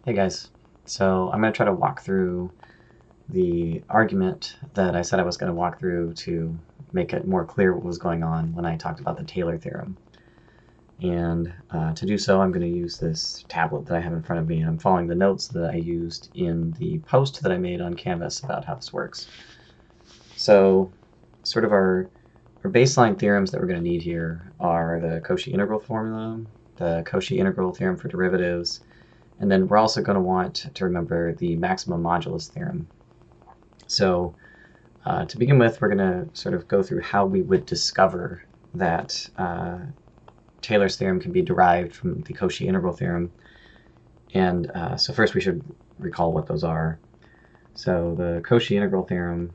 Hey guys, so I'm going to try to walk through the argument that I said I was going to walk through to make it more clear what was going on when I talked about the Taylor theorem. And to do so, I'm going to use this tablet that I have in front of me, and I'm following the notes that I used in the post that I made on Canvas about how this works. So sort of our baseline theorems that we're going to need here are the Cauchy integral formula, the Cauchy integral theorem for derivatives, and then we're also going to want to remember the maximum modulus theorem. So to begin with, we're going to sort of go through how we would discover that Taylor's theorem can be derived from the Cauchy integral theorem. And so first we should recall what those are. So the Cauchy integral theorem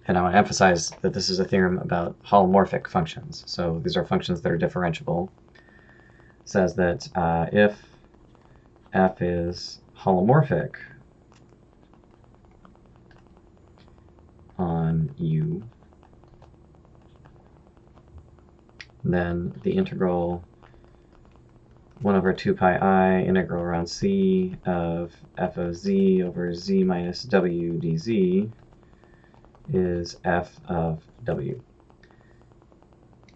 and I want to emphasize that this is a theorem about holomorphic functions. So these are functions that are differentiable. It says that if f is holomorphic on u, then the integral 1 over 2 pi I integral around c of f of z over z minus w dz is f of w.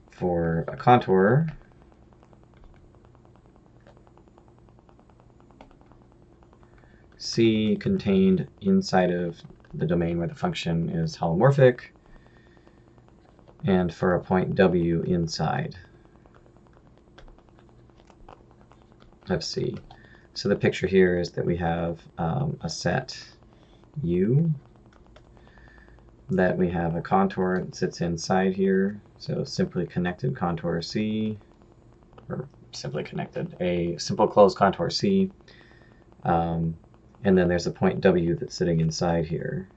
For a contour, c contained inside of the domain where the function is holomorphic, and for a point w inside of c. So the picture here is that we have a set U, that we have a contour that sits inside here, so simply connected contour C, or simply connected, a simple closed contour C, and then there's a point W that's sitting inside here.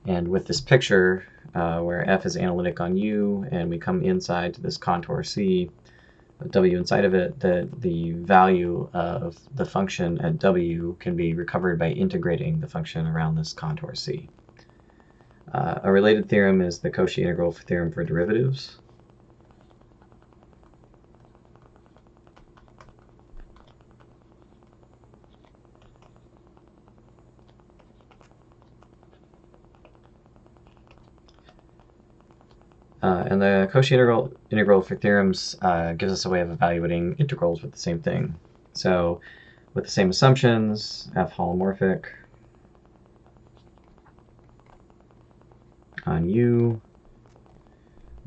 And with this picture, where f is analytic on U, and we come inside to this contour C, W inside of it, that the value of the function at W can be recovered by integrating the function around this contour C. A related theorem is the Cauchy integral theorem for derivatives. And the Cauchy integral for theorems gives us a way of evaluating integrals with the same thing. So with the same assumptions, f holomorphic on U,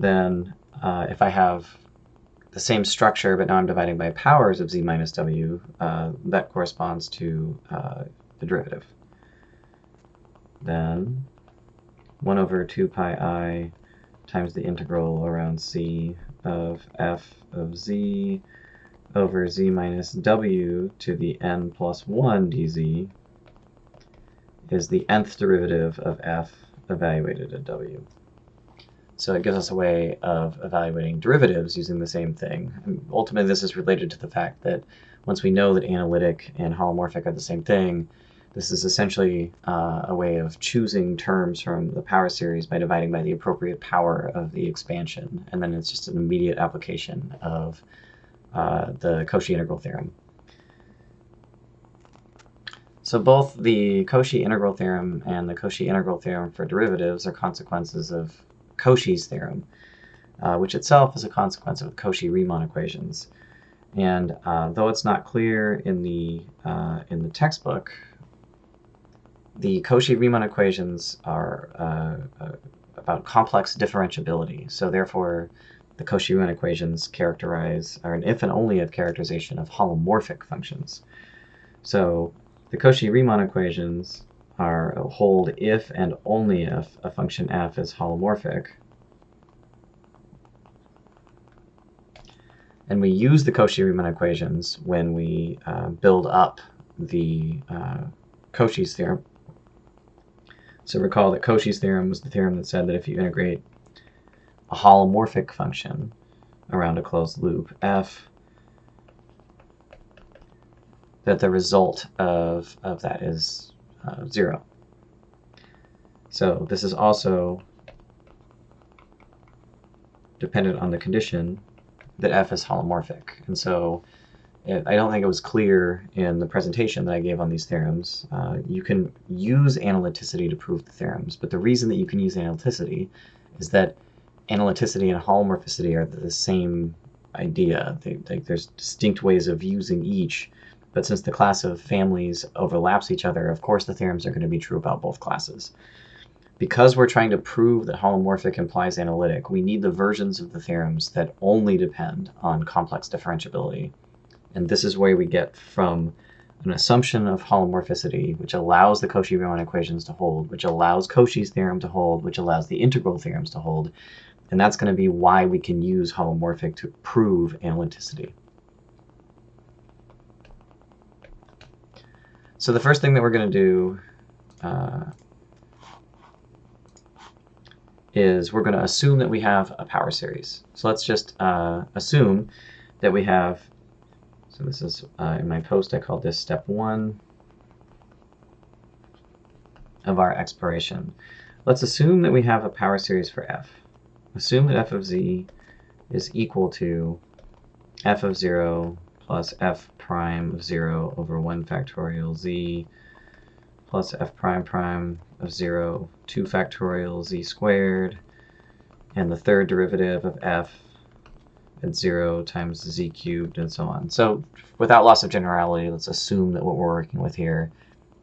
then if I have the same structure, but now I'm dividing by powers of z minus w, that corresponds to the derivative. Then 1 over 2 pi I times the integral around c of f of z over z minus w to the n plus 1 dz is the nth derivative of f evaluated at w. So it gives us a way of evaluating derivatives using the same thing. And ultimately, this is related to the fact that once we know that analytic and holomorphic are the same thing, this is essentially a way of choosing terms from the power series by dividing by the appropriate power of the expansion. And then it's just an immediate application of the Cauchy integral theorem. So both the Cauchy integral theorem and the Cauchy integral theorem for derivatives are consequences of Cauchy's theorem, which itself is a consequence of Cauchy-Riemann equations. And though it's not clear in the textbook, the Cauchy-Riemann equations are about complex differentiability. So therefore, the Cauchy-Riemann equations are an if and only if characterization of holomorphic functions. So the Cauchy-Riemann equations hold if and only if a function f is holomorphic. And we use the Cauchy-Riemann equations when we build up the Cauchy's theorem. So recall that Cauchy's theorem was the theorem that said that if you integrate a holomorphic function around a closed loop, f, that the result of that is 0. So this is also dependent on the condition that f is holomorphic. And so I don't think it was clear in the presentation that I gave on these theorems. You can use analyticity to prove the theorems, but the reason that you can use analyticity is that analyticity and holomorphicity are the same idea. There's distinct ways of using each, but since the class of families overlaps each other, of course the theorems are going to be true about both classes. Because we're trying to prove that holomorphic implies analytic, we need the versions of the theorems that only depend on complex differentiability. And this is where we get from an assumption of holomorphicity, which allows the Cauchy-Riemann equations to hold, which allows Cauchy's theorem to hold, which allows the integral theorems to hold. And that's going to be why we can use holomorphic to prove analyticity. So the first thing that we're going to do is we're going to assume that we have a power series. So let's just assume that we have, so this is in my post I called this step 1 of our exploration. Let's assume that we have a power series for f. Assume that f of z is equal to f of 0 plus f prime of 0 over 1 factorial z plus f prime prime of 0, 2 factorial z squared, and the third derivative of f at 0 times z cubed, and so on. So without loss of generality, let's assume that what we're working with here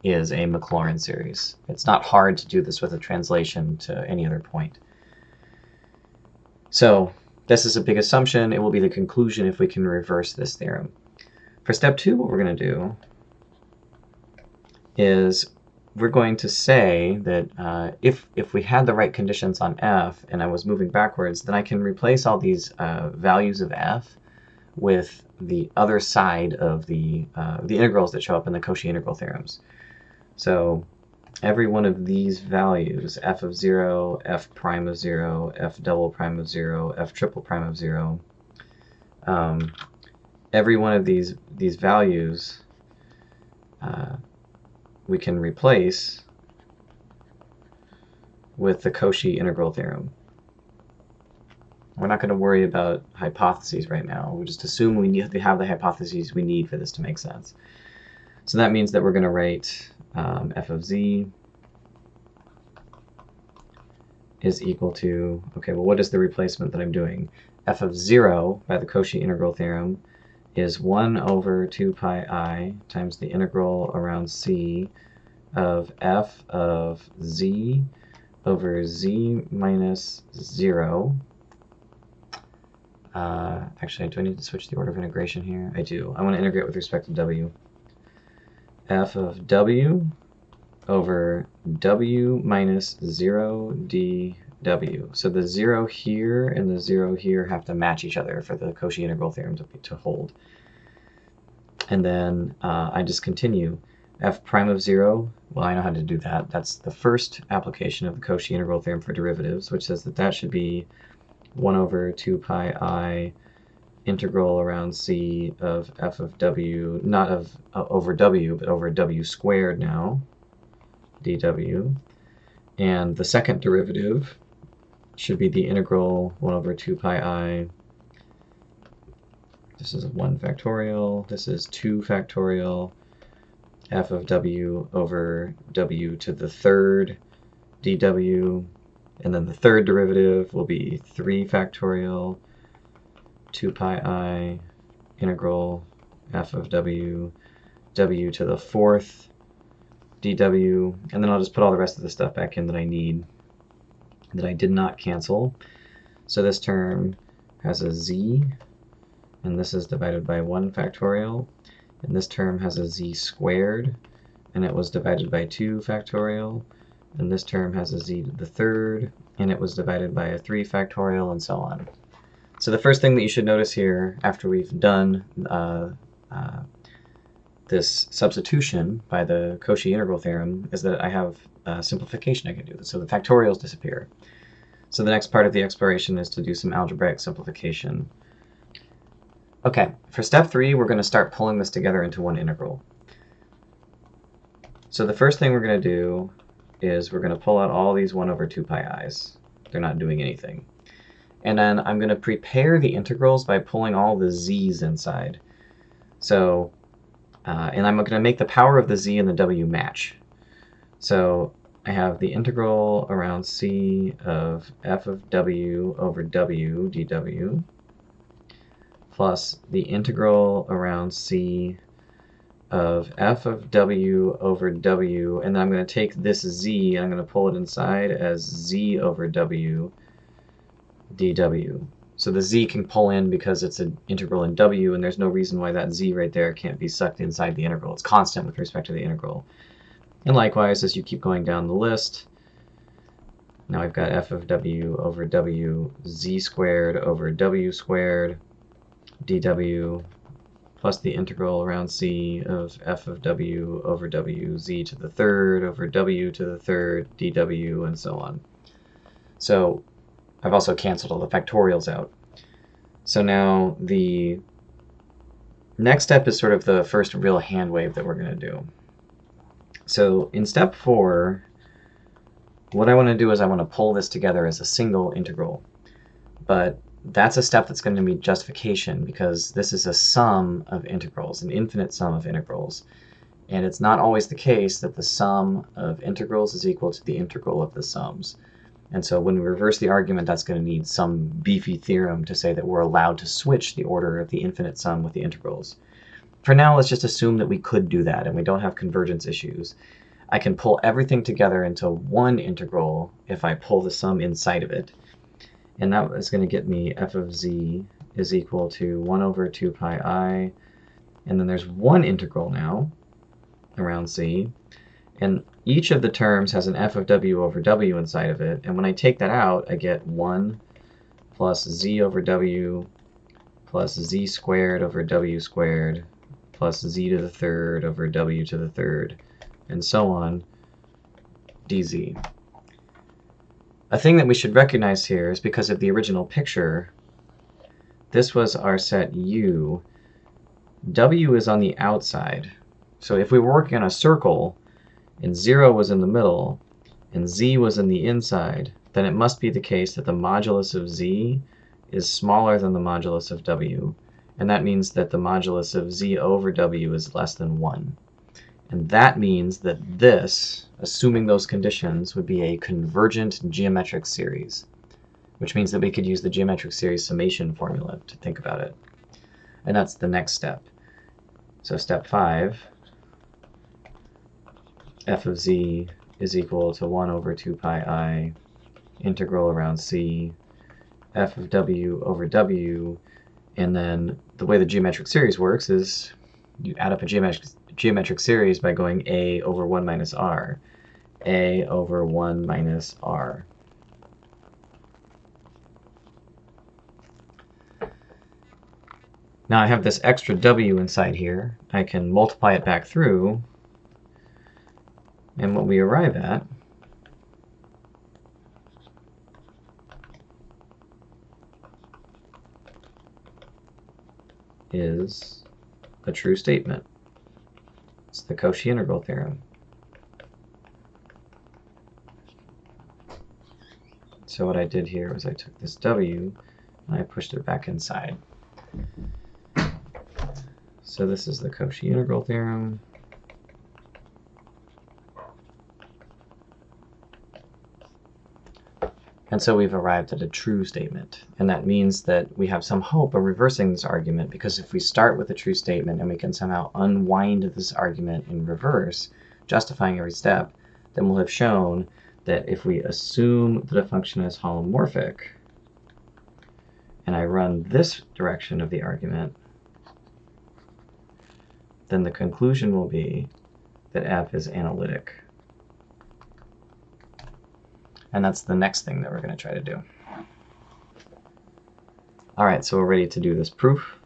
is a Maclaurin series. It's not hard to do this with a translation to any other point. So this is a big assumption. It will be the conclusion if we can reverse this theorem. For step 2, what we're going to do is we're going to say that if we had the right conditions on f and I was moving backwards, then I can replace all these values of f with the other side of the integrals that show up in the Cauchy integral theorems. So every one of these values, f of 0, f prime of 0, f double prime of 0, f triple prime of 0, every one of these values we can replace with the Cauchy integral theorem. We're not going to worry about hypotheses right now. We'll just assume we need to have the hypotheses we need for this to make sense. So that means that we're going to write f of z is equal to, okay, well, what is the replacement that I'm doing? F of 0 by the Cauchy integral theorem is 1 over 2 pi I times the integral around c of f of z over z minus 0. Actually, do I need to switch the order of integration here? I do. I want to integrate with respect to w. F of w over w minus 0 dw. So the 0 here and the 0 here have to match each other for the Cauchy integral theorem to hold. And then I just continue. F prime of 0, well, I know how to do that. That's the first application of the Cauchy integral theorem for derivatives, which says that that should be 1 over 2 pi I integral around c of f of w, not of over w, but over w squared now, dw. And the second derivative should be the integral 1 over 2 pi I. This is 1 factorial. This is 2 factorial f of w over w to the third dw. And then the third derivative will be 3 factorial 2 pi I integral f of w to the fourth dw. And then I'll just put all the rest of the stuff back in that I need, that I did not cancel. So this term has a z, and this is divided by 1 factorial. And this term has a z squared, and it was divided by 2 factorial. And this term has a z to the third, and it was divided by a 3 factorial, and so on. So the first thing that you should notice here, after we've done this substitution by the Cauchy integral theorem, is that I have a simplification I can do. So the factorials disappear. So the next part of the exploration is to do some algebraic simplification. Okay, for step 3, we're going to start pulling this together into one integral. So the first thing we're going to do is we're going to pull out all these 1 over 2 pi i's. They're not doing anything. And then I'm going to prepare the integrals by pulling all the z's inside. So, and I'm going to make the power of the z and the w match. So I have the integral around c of f of w over w dw plus the integral around c of f of w over w, and then I'm going to take this z and I'm going to pull it inside as z over w dw. So the z can pull in because it's an integral in w, and there's no reason why that z right there can't be sucked inside the integral. It's constant with respect to the integral. And likewise, as you keep going down the list, now I've got f of w over w z squared over w squared dw plus the integral around c of f of w over w z to the third over w to the third dw, and so on. So I've also canceled all the factorials out. So now the next step is sort of the first real hand wave that we're going to do. So in step 4, what I want to do is I want to pull this together as a single integral. But that's a step that's going to need justification because this is a sum of integrals, an infinite sum of integrals. And it's not always the case that the sum of integrals is equal to the integral of the sums. And so when we reverse the argument, that's going to need some beefy theorem to say that we're allowed to switch the order of the infinite sum with the integrals. For now, let's just assume that we could do that and we don't have convergence issues. I can pull everything together into one integral if I pull the sum inside of it. And that is going to get me f of z is equal to 1 over 2 pi I. And then there's one integral now around c. And each of the terms has an f of w over w inside of it. And when I take that out, I get 1 plus z over w plus z squared over w squared plus z to the third over w to the third, and so on, dz. A thing that we should recognize here is because of the original picture, this was our set U. W is on the outside. So if we were working on a circle, and 0 was in the middle, and z was in the inside, then it must be the case that the modulus of z is smaller than the modulus of w. And that means that the modulus of z over w is less than 1. And that means that this, assuming those conditions, would be a convergent geometric series, which means that we could use the geometric series summation formula to think about it. And that's the next step. So step 5, f of z is equal to 1 over 2 pi I integral around c, f of w over w, and then the way the geometric series works is you add up a geometric series by going a over 1 minus r. A over 1 minus r. Now I have this extra w inside here. I can multiply it back through, and what we arrive at is a true statement. It's the Cauchy integral theorem. So what I did here was I took this w and I pushed it back inside. So this is the Cauchy integral theorem. And so we've arrived at a true statement. And that means that we have some hope of reversing this argument, because if we start with a true statement and we can somehow unwind this argument in reverse, justifying every step, then we'll have shown that if we assume that a function is holomorphic, and I run this direction of the argument, then the conclusion will be that f is analytic. And that's the next thing that we're going to try to do. All right, so we're ready to do this proof,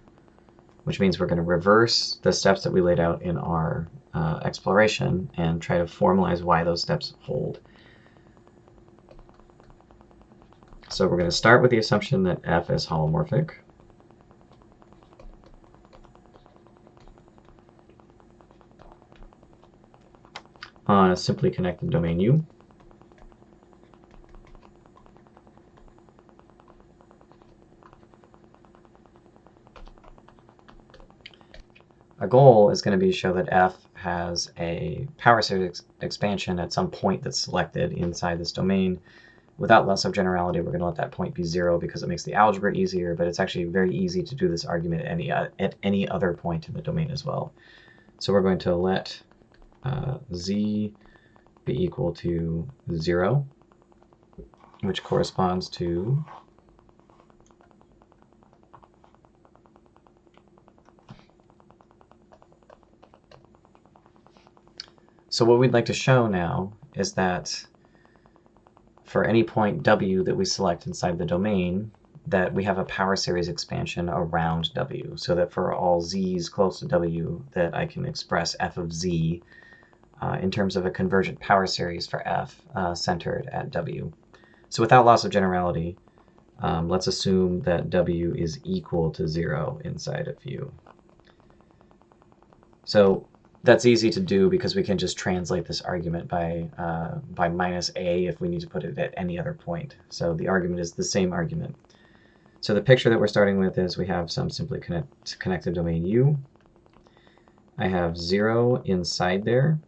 which means we're going to reverse the steps that we laid out in our exploration and try to formalize why those steps hold. So we're going to start with the assumption that f is holomorphic. On a simply connected domain U. Our goal is going to be to show that f has a power series expansion at some point that's selected inside this domain. Without loss of generality, we're going to let that point be 0 because it makes the algebra easier, but it's actually very easy to do this argument at any other point in the domain as well. So we're going to let z be equal to 0, which corresponds to so what we'd like to show now is that for any point w that we select inside the domain, that we have a power series expansion around w, so that for all z's close to w, that I can express f of z in terms of a convergent power series for f centered at w. So without loss of generality, let's assume that w is equal to 0 inside of u. So that's easy to do because we can just translate this argument by minus a if we need to put it at any other point. So the argument is the same argument. So the picture that we're starting with is we have some simply connected domain U. I have 0 inside there.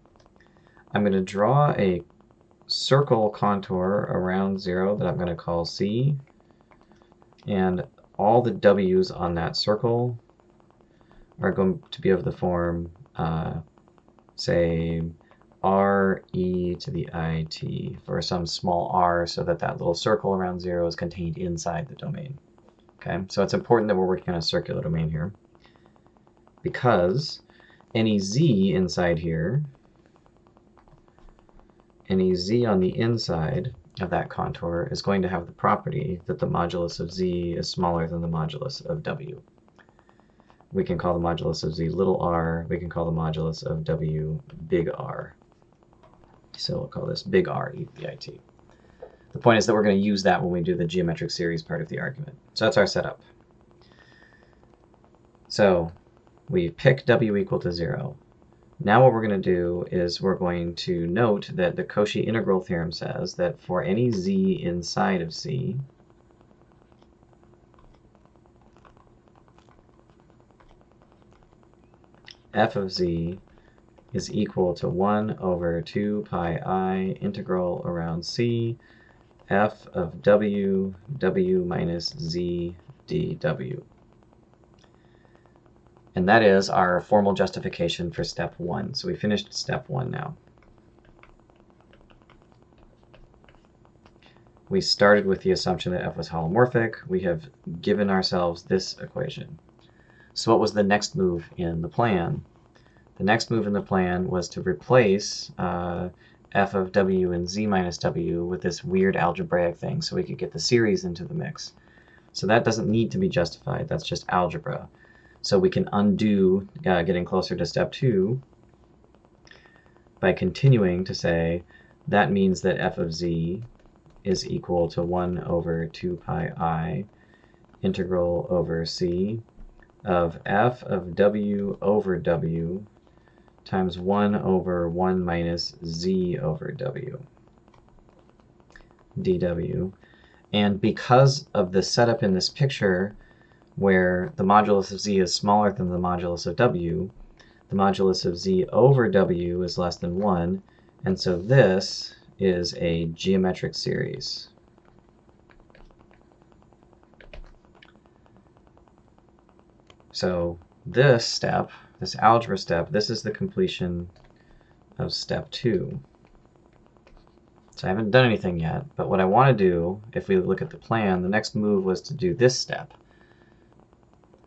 I'm going to draw a circle contour around 0 that I'm going to call C. And all the w's on that circle are going to be of the form say r e to the I t for some small r, so that that little circle around 0 is contained inside the domain. Okay, so it's important that we're working on a circular domain here, because any z inside here, any z on the inside of that contour is going to have the property that the modulus of z is smaller than the modulus of w. We can call the modulus of z little r. We can call the modulus of w big R. So we'll call this big R e to the I t. The point is that we're going to use that when we do the geometric series part of the argument. So that's our setup. So we pick w equal to 0. Now what we're going to do is we're going to note that the Cauchy integral theorem says that for any z inside of C, f of z is equal to 1 over 2 pi I integral around C, f of w, w minus z dw. And that is our formal justification for step 1. So we finished step 1 now. We started with the assumption that f was holomorphic. We have given ourselves this equation. So what was the next move in the plan? The next move in the plan was to replace f of w and z minus w with this weird algebraic thing so we could get the series into the mix. So that doesn't need to be justified. That's just algebra. So we can undo getting closer to step 2 by continuing to say that means that f of z is equal to 1 over 2 pi I integral over C of f of w over w times 1 over 1 minus z over w dw. And because of the setup in this picture where the modulus of z is smaller than the modulus of w, the modulus of z over w is less than 1, and so this is a geometric series. So this step, this algebra step, this is the completion of step 2. So I haven't done anything yet, but what I want to do, if we look at the plan, the next move was to do this step.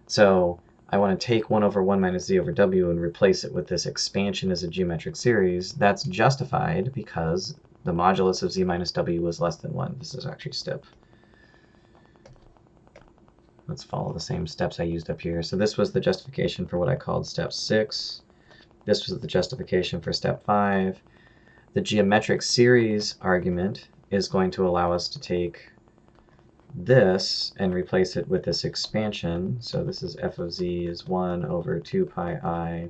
So I want to take 1 over 1 minus z over w and replace it with this expansion as a geometric series. That's justified because the modulus of z minus w was less than 1. This is actually step. Let's follow the same steps I used up here. So this was the justification for what I called step 6. This was the justification for step 5. The geometric series argument is going to allow us to take this and replace it with this expansion. So this is f of z is 1 over 2 pi I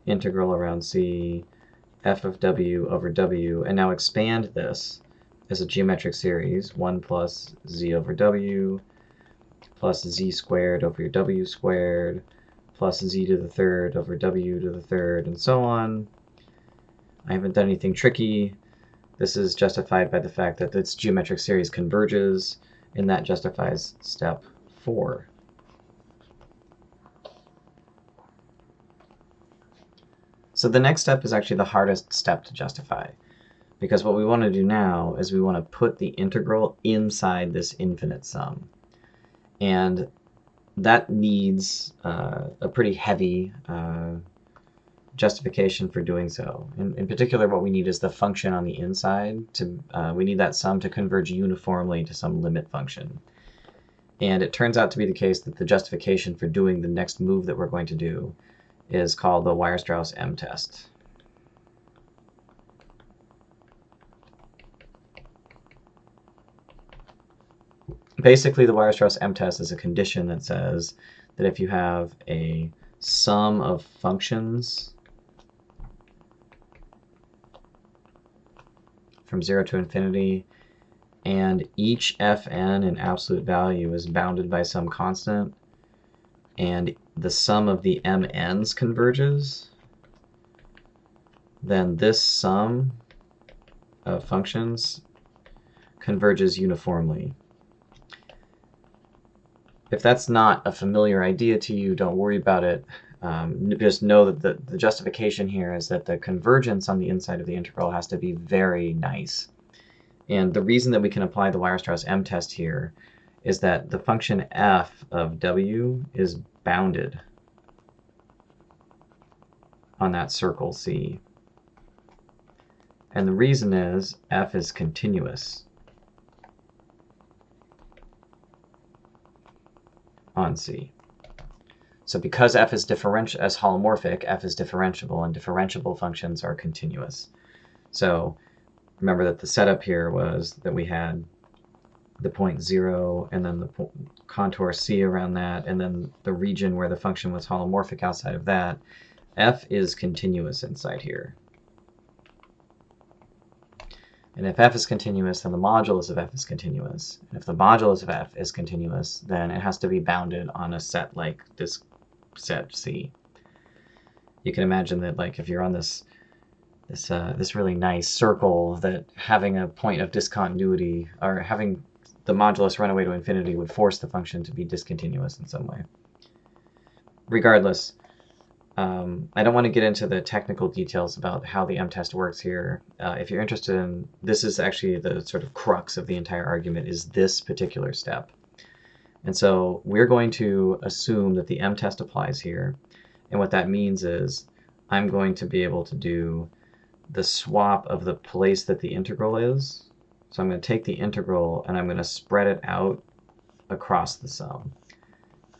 integral around C, f of w over w, and now expand this as a geometric series, 1 plus z over w plus z squared over w squared plus z to the third over w to the third, and so on. I haven't done anything tricky. This is justified by the fact that this geometric series converges, and that justifies step 4. So the next step is actually the hardest step to justify, because what we want to do now is we want to put the integral inside this infinite sum. And that needs a pretty heavy justification for doing so. In particular, what we need is the function on the inside. We need that sum to converge uniformly to some limit function. And it turns out to be the case that the justification for doing the next move that we're going to do is called the Weierstrass M-test. Basically, the Weierstrass M-test is a condition that says that if you have a sum of functions from 0 to infinity, and each fn in absolute value is bounded by some constant, and the sum of the mn's converges, then this sum of functions converges uniformly. If that's not a familiar idea to you, don't worry about it. Just know that the justification here is that the convergence on the inside of the integral has to be very nice. And the reason that we can apply the Weierstrass M-test here is that the function f of w is bounded on that circle C. And the reason is f is continuous on C. So because f is holomorphic, f is differentiable, and differentiable functions are continuous. So remember that the setup here was that we had the point 0, and then the contour C around that, and then the region where the function was holomorphic outside of that. F is continuous inside here. And if f is continuous, then the modulus of f is continuous. And if the modulus of f is continuous, then it has to be bounded on a set like this set C. You can imagine that, like, if you're on this really nice circle, that having a point of discontinuity, or having the modulus run away to infinity, would force the function to be discontinuous in some way. Regardless, I don't want to get into the technical details about how the M-test works here. If you're interested in, this is actually the sort of crux of the entire argument, is this particular step. And so we're going to assume that the M-test applies here. And what that means is I'm going to be able to do the swap of the place that the integral is. So I'm going to take the integral and I'm going to spread it out across the sum.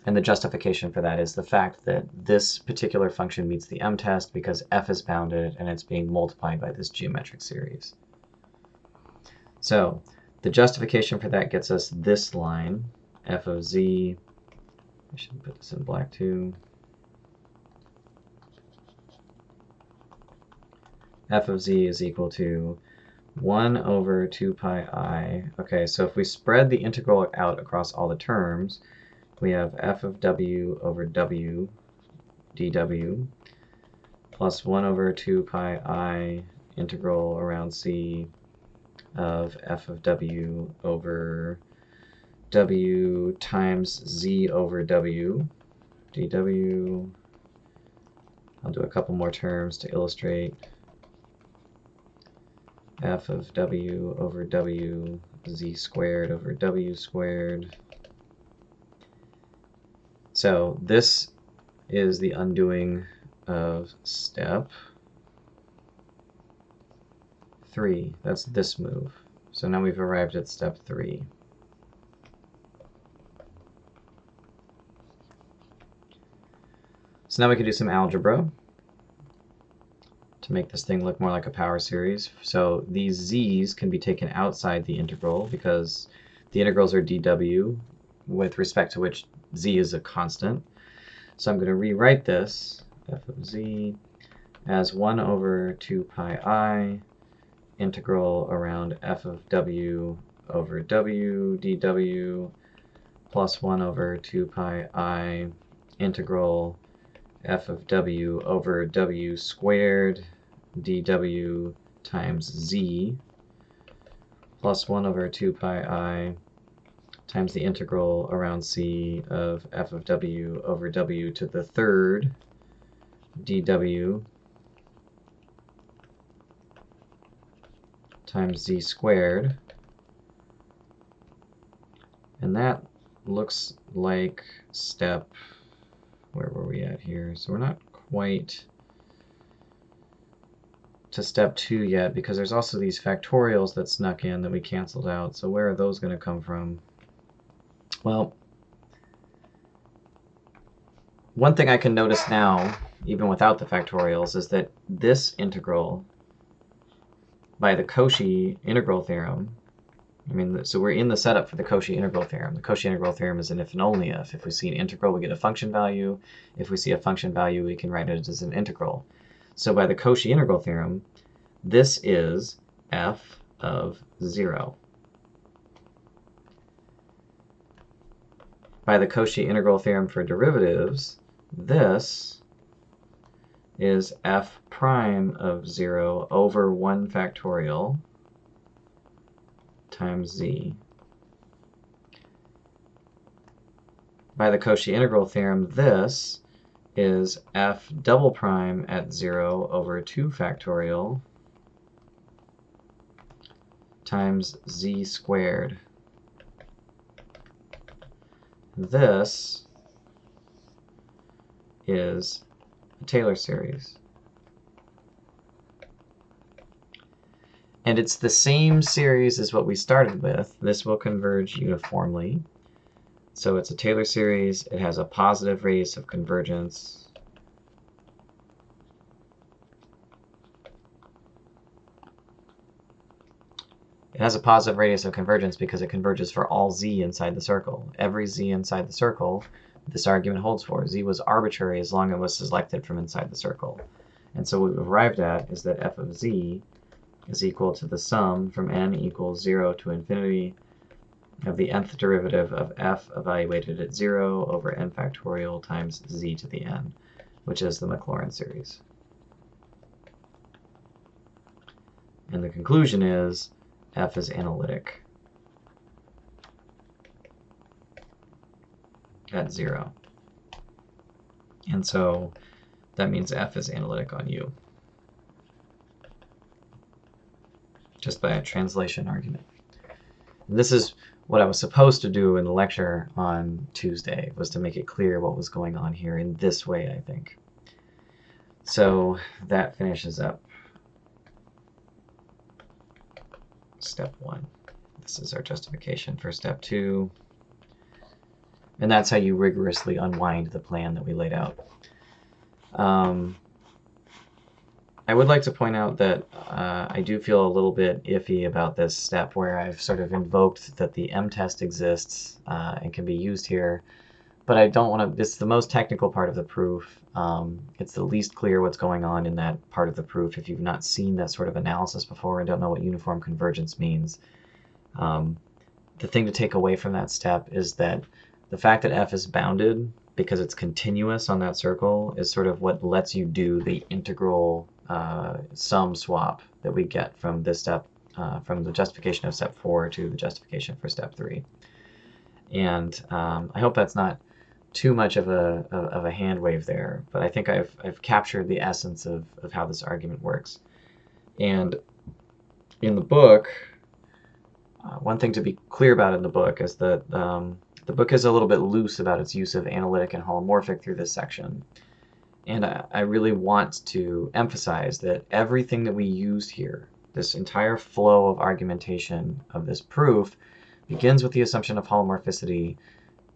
And the justification for that is the fact that this particular function meets the M-test because f is bounded and it's being multiplied by this geometric series. So the justification for that gets us this line, f of z. I should put this in black too. F of z is equal to 1 over 2 pi I. Okay, so if we spread the integral out across all the terms, we have f of w over w dw plus 1 over 2 pi I integral around c of f of w over w times z over w dw. I'll do a couple more terms to illustrate. F of w over w z squared over w squared. So this is the undoing of step 3. That's this move. So now we've arrived at step 3. So now we can do some algebra to make this thing look more like a power series. So these z's can be taken outside the integral because the integrals are dw, with respect to which z is a constant. So I'm going to rewrite this, f of z, as 1 over 2 pi I integral around f of w over w dw plus 1 over 2 pi I integral f of w over w squared dw times z plus 1 over 2 pi I times the integral around c of f of w over w to the third dw times z squared. And that looks like step, where were we at here? So we're not quite to step 2 yet, because there's also these factorials that snuck in that we canceled out. So where are those going to come from? Well, one thing I can notice now, even without the factorials, is that this integral by the Cauchy integral theorem, so we're in the setup for the Cauchy integral theorem. The Cauchy integral theorem is an if and only if. If we see an integral, we get a function value. If we see a function value, we can write it as an integral. So by the Cauchy integral theorem, this is f of 0. By the Cauchy integral theorem for derivatives, this is f prime of 0 over 1 factorial times z. By the Cauchy integral theorem, this is f double prime at 0 over 2 factorial times z squared. This is a Taylor series. And it's the same series as what we started with. This will converge uniformly. So it's a Taylor series. It has a positive radius of convergence. It has a positive radius of convergence because it converges for all z inside the circle. Every z inside the circle, this argument holds for. Z was arbitrary as long as it was selected from inside the circle. And so what we've arrived at is that f of z is equal to the sum from n equals 0 to infinity of the nth derivative of f evaluated at 0 over n factorial times z to the n, which is the Maclaurin series. And the conclusion is f is analytic at 0. And so that means f is analytic on U, just by a translation argument. And this is what I was supposed to do in the lecture on Tuesday, was to make it clear what was going on here in this way, I think. So that finishes up step 1. This is our justification for step 2. And that's how you rigorously unwind the plan that we laid out. I would like to point out that I do feel a little bit iffy about this step where I've sort of invoked that the m-test exists and can be used here, but I don't want to, it's the most technical part of the proof. It's the least clear what's going on in that part of the proof if you've not seen that sort of analysis before and don't know what uniform convergence means. The thing to take away from that step is that the fact that f is bounded because it's continuous on that circle is sort of what lets you do the integral sum swap that we get from this step, from the justification of step 4 to the justification for step 3. And I hope that's not too much of a hand wave there, but I think I've captured the essence of how this argument works. And in the book, one thing to be clear about in the book is that the book is a little bit loose about its use of analytic and holomorphic through this section. And I really want to emphasize that everything that we used here, this entire flow of argumentation of this proof, begins with the assumption of holomorphicity,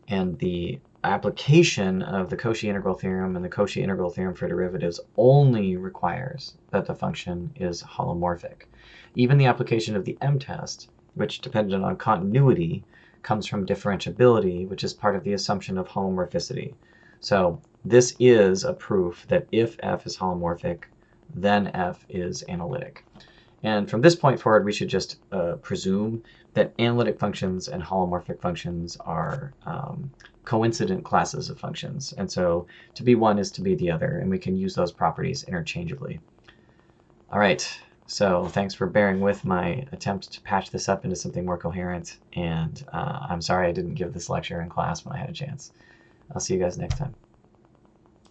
and the application of the Cauchy integral theorem and the Cauchy integral theorem for derivatives only requires that the function is holomorphic. Even the application of the m-test, which depended on continuity, comes from differentiability, which is part of the assumption of holomorphicity. So this is a proof that if f is holomorphic, then f is analytic. And from this point forward, we should just presume that analytic functions and holomorphic functions are coincident classes of functions. And so to be one is to be the other, and we can use those properties interchangeably. All right, so thanks for bearing with my attempt to patch this up into something more coherent, and I'm sorry I didn't give this lecture in class when I had a chance. I'll see you guys next time.